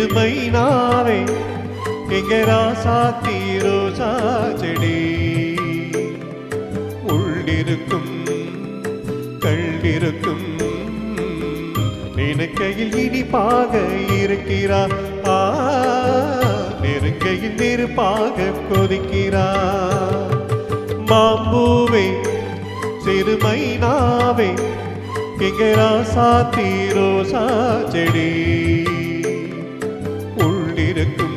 சிறுமைனாவே எங்க ராசாத்தி ரோசா செடி உள்ளிருக்கும் கள்ளிருக்கும் நினைக்கையில் இனிப்பாக இருக்கிறார் நெருங்கையில் நெருப்பாக கொதிக்கிறார் மாம்பூவே சிறுமைனாவே எங்க ராசாத்தி ரோசா செடி உள்ளிருக்கும்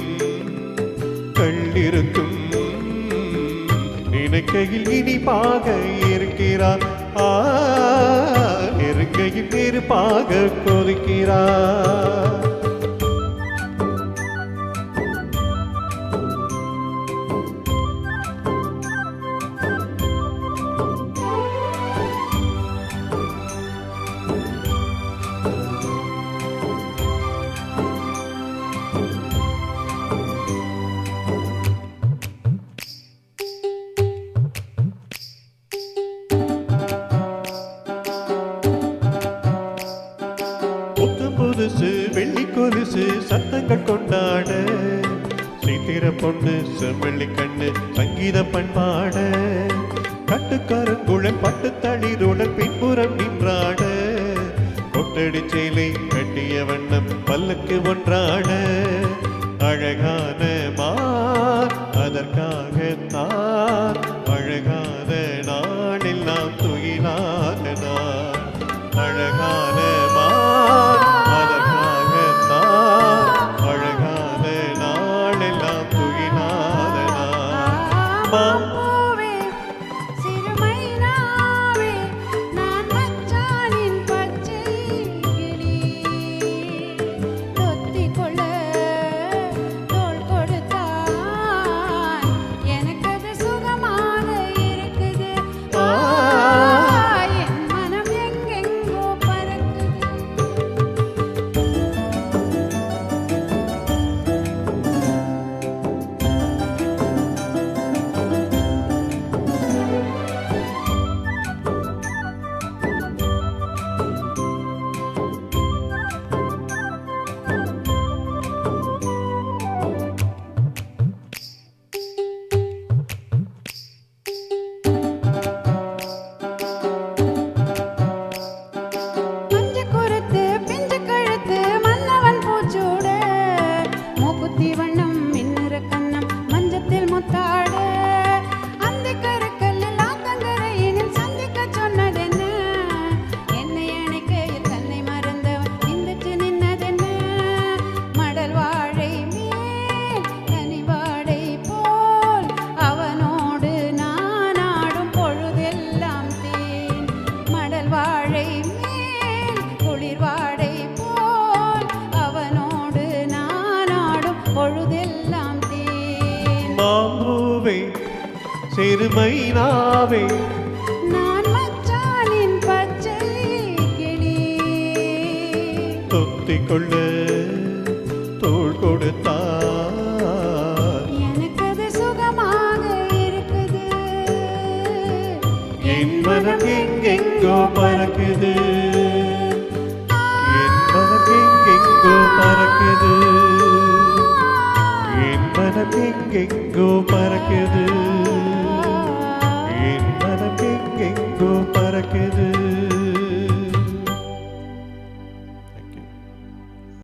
கள்ளிருக்கும் நினைக்கையில் இனிப்பாக இருக்கிறார் நெருங்கையில் நெருப்பாக கொதிக்கிறார் புதுசு வெள்ளி கொலுசு சத்தங்கள் கொண்டாட சித்திர பொண்ணு செவ்வள்ளி கண்ணு சங்கீத பண்பாட கட்டுக்கருங்குழல் பட்டு தளிருடன் பின்புறம் நின்றாட கொட்டடி சேலை கட்டிய வண்ணம் பல்லுக்கு ஒன்றாட அழகான மார் அதற்காகத்தான் அழகான நாளெல்லாம் துயிலாக நான் அழகான மார் அதற்காகத்தான் அழகான நாளெல்லாம் துயிலாக நான் மாம்பூவே சிறுமைனாவே நான் மச்சானின் பச்சை கிளி தொத்திக்கொள்ள தோள் கொடுத்தார் எனக்கு அது சுகமாக இருக்குது என் மனம் எங்கெங்கோ பறக்குது என் மனம் எங்கெங்கோ பறக்குது என் மனம் எங்கெங்கோ பறக்குது